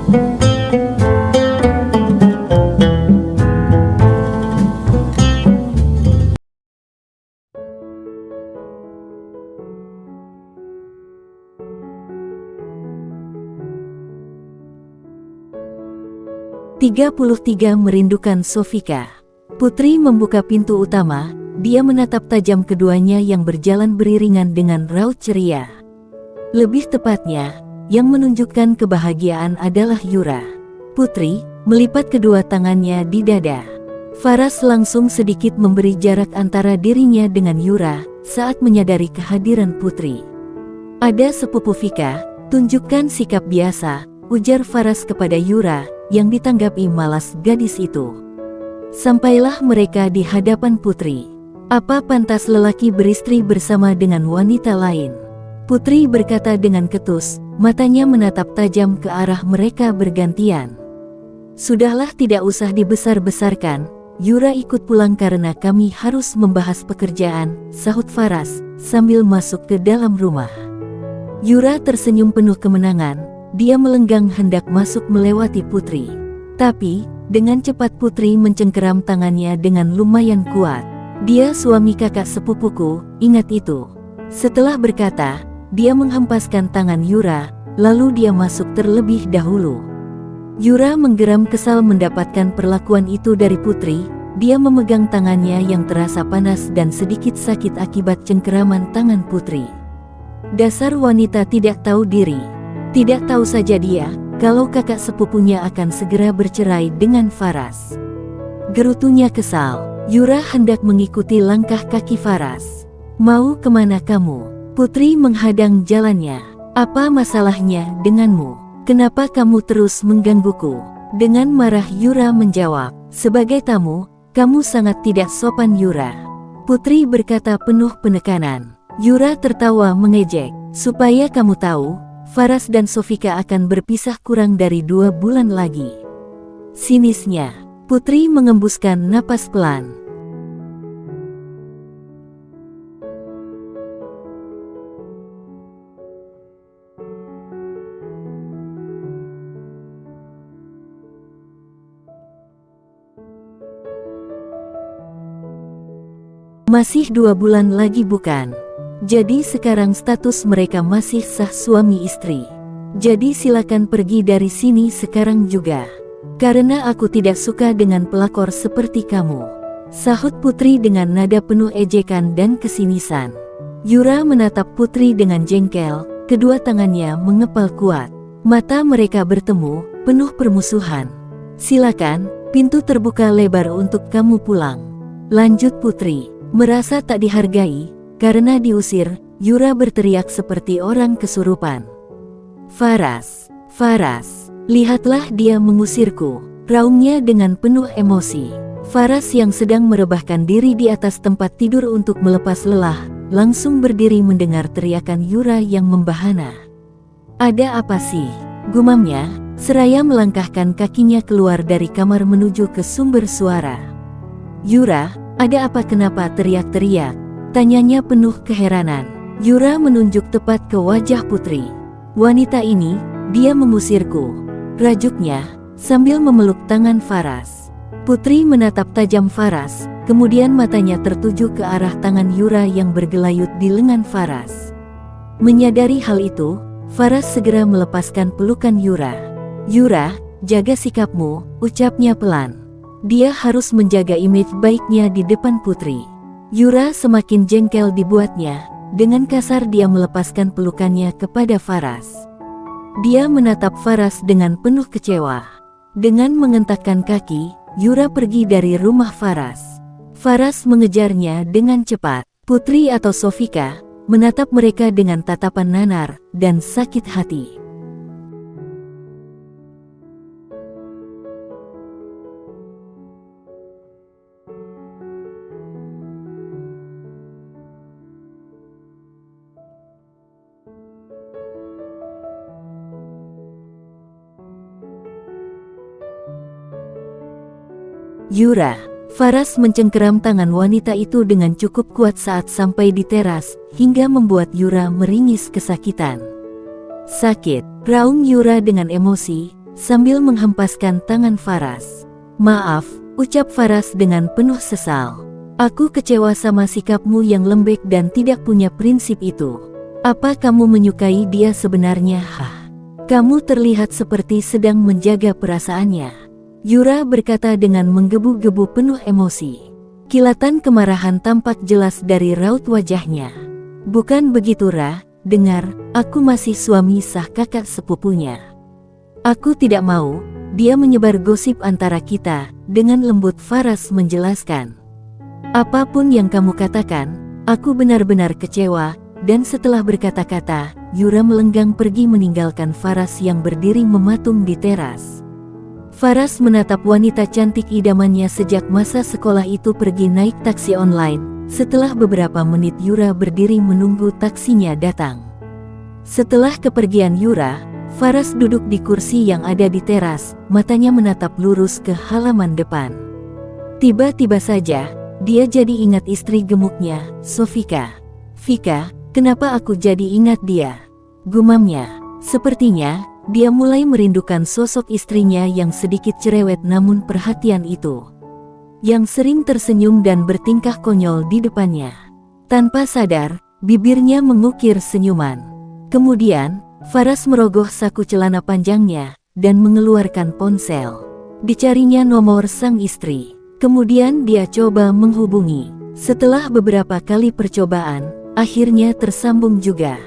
33 Merindukan Sofika. Putri membuka pintu utama, dia menatap tajam keduanya yang berjalan beriringan dengan raut ceria. Lebih tepatnya, yang menunjukkan kebahagiaan adalah Yura. Putri melipat kedua tangannya di dada. Faras langsung sedikit memberi jarak antara dirinya dengan Yura saat menyadari kehadiran Putri. "Ada sepupu Vika, tunjukkan sikap biasa," ujar Faras kepada Yura, yang ditanggapi malas gadis itu. Sampailah mereka di hadapan Putri. "Apa pantas lelaki beristri bersama dengan wanita lain?" Putri berkata dengan ketus, matanya menatap tajam ke arah mereka bergantian. "Sudahlah, tidak usah dibesar-besarkan, Yura ikut pulang karena kami harus membahas pekerjaan," sahut Faras, sambil masuk ke dalam rumah. Yura tersenyum penuh kemenangan. Dia melenggang hendak masuk melewati Putri. Tapi, dengan cepat Putri mencengkeram tangannya dengan lumayan kuat. "Dia suami kakak sepupuku, ingat itu." Setelah berkata, dia menghempaskan tangan Yura, lalu dia masuk terlebih dahulu. Yura menggeram kesal mendapatkan perlakuan itu dari Putri. Dia memegang tangannya yang terasa panas dan sedikit sakit akibat cengkeraman tangan Putri. Dasar wanita tidak tahu diri. Tidak tahu saja dia, kalau kakak sepupunya akan segera bercerai dengan Faras. Gerutunya kesal. Yura hendak mengikuti langkah kaki Faras. "Mau kemana kamu?" Putri menghadang jalannya. "Apa masalahnya denganmu? Kenapa kamu terus menggangguku?" Dengan marah Yura menjawab, "Sebagai tamu, kamu sangat tidak sopan Yura." Putri berkata penuh penekanan. Yura tertawa mengejek, "Supaya kamu tahu, Faras dan Sofika akan berpisah kurang dari 2 bulan lagi." Sinisnya, Putri mengembuskan napas pelan. Masih 2 bulan lagi bukan? Jadi sekarang status mereka masih sah suami istri. Jadi silakan pergi dari sini sekarang juga. Karena aku tidak suka dengan pelakor seperti kamu, sahut Putri dengan nada penuh ejekan dan kesinisan. Yura menatap Putri dengan jengkel, kedua tangannya mengepal kuat. Mata mereka bertemu, penuh permusuhan. "Silakan, pintu terbuka lebar untuk kamu pulang," lanjut Putri. Merasa tak dihargai karena diusir, Yura berteriak seperti orang kesurupan. "Faras, Faras, lihatlah dia mengusirku," raungnya dengan penuh emosi. Faras yang sedang merebahkan diri di atas tempat tidur untuk melepas lelah, langsung berdiri mendengar teriakan Yura yang membahana. "Ada apa sih?" gumamnya, seraya melangkahkan kakinya keluar dari kamar menuju ke sumber suara. "Yura, ada apa, kenapa teriak-teriak?" tanyanya penuh keheranan. Yura menunjuk tepat ke wajah Putri. "Wanita ini, dia mengusirku," rajuknya, sambil memeluk tangan Faras. Putri menatap tajam Faras, kemudian matanya tertuju ke arah tangan Yura yang bergelayut di lengan Faras. Menyadari hal itu, Faras segera melepaskan pelukan Yura. "Yura, jaga sikapmu," ucapnya pelan. Dia harus menjaga image baiknya di depan Putri. Yura semakin jengkel dibuatnya. Dengan kasar dia melepaskan pelukannya kepada Faras. Dia menatap Faras dengan penuh kecewa. Dengan mengentakkan kaki, Yura pergi dari rumah Faras. Faras mengejarnya dengan cepat. Putri atau Sofika menatap mereka dengan tatapan nanar dan sakit hati. Yura, Faras mencengkeram tangan wanita itu dengan cukup kuat saat sampai di teras, hingga membuat Yura meringis kesakitan. "Sakit," raung Yura dengan emosi, sambil menghempaskan tangan Faras. "Maaf," ucap Faras dengan penuh sesal. "Aku kecewa sama sikapmu yang lembek dan tidak punya prinsip itu. Apa kamu menyukai dia sebenarnya?" "Kamu terlihat seperti sedang menjaga perasaannya," Yura berkata dengan menggebu-gebu penuh emosi. Kilatan kemarahan tampak jelas dari raut wajahnya. "Bukan begitu, Ra. Dengar, aku masih suami sah kakak sepupunya. Aku tidak mau dia menyebar gosip antara kita," dengan lembut Faras menjelaskan. "Apapun yang kamu katakan, aku benar-benar kecewa." Dan setelah berkata-kata, Yura melenggang pergi meninggalkan Faras yang berdiri mematung di teras. Faras menatap wanita cantik idamannya sejak masa sekolah itu pergi naik taksi online. Setelah beberapa menit Yura berdiri menunggu taksinya datang. Setelah kepergian Yura, Faras duduk di kursi yang ada di teras, matanya menatap lurus ke halaman depan. Tiba-tiba saja, dia jadi ingat istri gemuknya, Sofika. "Vika, kenapa aku jadi ingat dia?" gumamnya. Sepertinya dia mulai merindukan sosok istrinya yang sedikit cerewet namun perhatian itu, yang sering tersenyum dan bertingkah konyol di depannya. Tanpa sadar, bibirnya mengukir senyuman. Kemudian, Faras merogoh saku celana panjangnya dan mengeluarkan ponsel. Dicarinya nomor sang istri. Kemudian dia coba menghubungi. Setelah beberapa kali percobaan, akhirnya tersambung juga.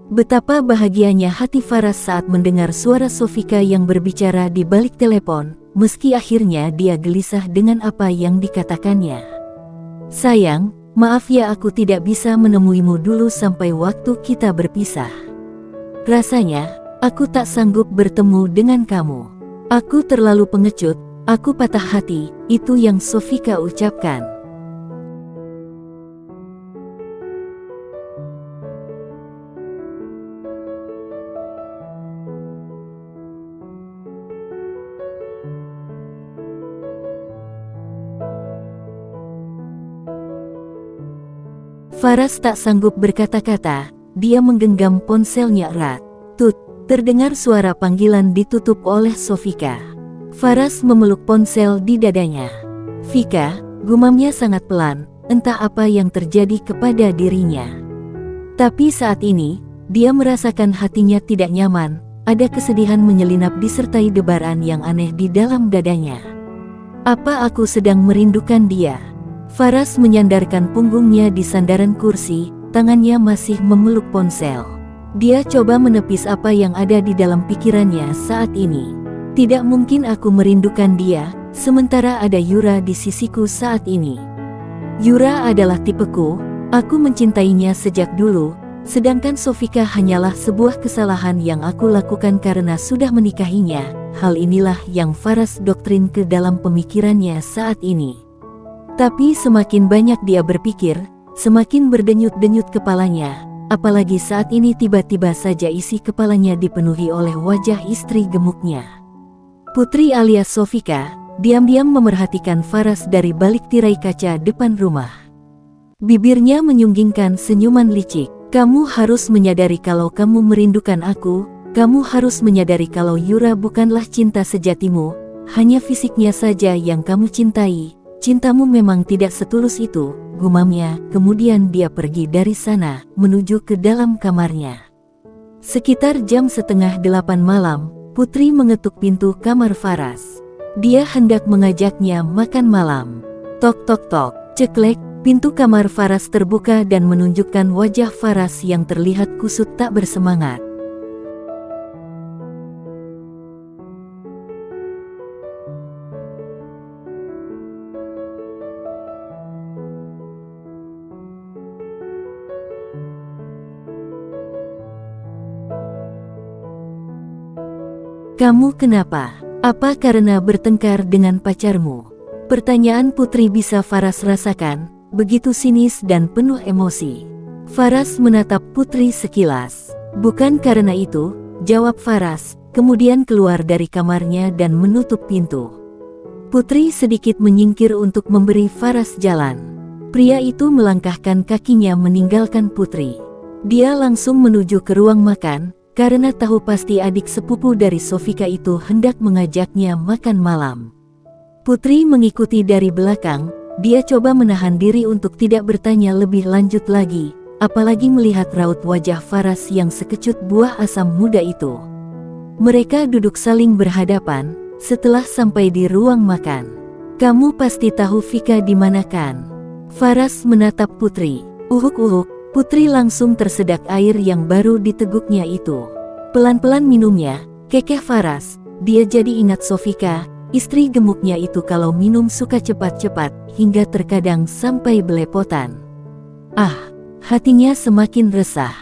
Betapa bahagianya hati Faras saat mendengar suara Sofika yang berbicara di balik telepon, meski akhirnya dia gelisah dengan apa yang dikatakannya. "Sayang, maaf ya aku tidak bisa menemuimu dulu sampai waktu kita berpisah. Rasanya, aku tak sanggup bertemu dengan kamu. Aku terlalu pengecut, aku patah hati," itu yang Sofika ucapkan. Faras tak sanggup berkata-kata, dia menggenggam ponselnya erat. "Tut," terdengar suara panggilan ditutup oleh Sofika. Faras memeluk ponsel di dadanya. "Vika," gumamnya sangat pelan, entah apa yang terjadi kepada dirinya. Tapi saat ini, dia merasakan hatinya tidak nyaman, ada kesedihan menyelinap disertai debaran yang aneh di dalam dadanya. "Apa aku sedang merindukan dia?" Faras menyandarkan punggungnya di sandaran kursi, tangannya masih memeluk ponsel. Dia coba menepis apa yang ada di dalam pikirannya saat ini. "Tidak mungkin aku merindukan dia, sementara ada Yura di sisiku saat ini. Yura adalah tipeku, aku mencintainya sejak dulu, sedangkan Sofika hanyalah sebuah kesalahan yang aku lakukan karena sudah menikahinya." Hal inilah yang Faras doktrin ke dalam pemikirannya saat ini. Tapi semakin banyak dia berpikir, semakin berdenyut-denyut kepalanya, apalagi saat ini tiba-tiba saja isi kepalanya dipenuhi oleh wajah istri gemuknya. Putri alias Sofika, diam-diam memerhatikan Faras dari balik tirai kaca depan rumah. Bibirnya menyunggingkan senyuman licik. "Kamu harus menyadari kalau kamu merindukan aku, kamu harus menyadari kalau Yura bukanlah cinta sejatimu, hanya fisiknya saja yang kamu cintai. Cintamu memang tidak setulus itu," gumamnya. Kemudian dia pergi dari sana, menuju ke dalam kamarnya. Sekitar jam 7:30 malam, Putri mengetuk pintu kamar Faras. Dia hendak mengajaknya makan malam. Tok tok tok, ceklek, pintu kamar Faras terbuka dan menunjukkan wajah Faras yang terlihat kusut tak bersemangat. "Kamu kenapa? Apa karena bertengkar dengan pacarmu?" Pertanyaan Putri bisa Faras rasakan, begitu sinis dan penuh emosi. Faras menatap Putri sekilas. "Bukan karena itu," jawab Faras, kemudian keluar dari kamarnya dan menutup pintu. Putri sedikit menyingkir untuk memberi Faras jalan. Pria itu melangkahkan kakinya meninggalkan Putri. Dia langsung menuju ke ruang makan, karena tahu pasti adik sepupu dari Sofika itu hendak mengajaknya makan malam. Putri mengikuti dari belakang, dia coba menahan diri untuk tidak bertanya lebih lanjut lagi, apalagi melihat raut wajah Faras yang sekecut buah asam muda itu. Mereka duduk saling berhadapan, setelah sampai di ruang makan. "Kamu pasti tahu Vika di mana kan?" Faras menatap Putri. Uhuk-uhuk. Putri langsung tersedak air yang baru diteguknya itu. Pelan-pelan minumnya, kekeh Faras. Dia jadi ingat Sofika, istri gemuknya itu kalau minum suka cepat-cepat, hingga terkadang sampai belepotan. Hatinya semakin resah.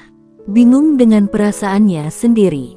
Bingung dengan perasaannya sendiri.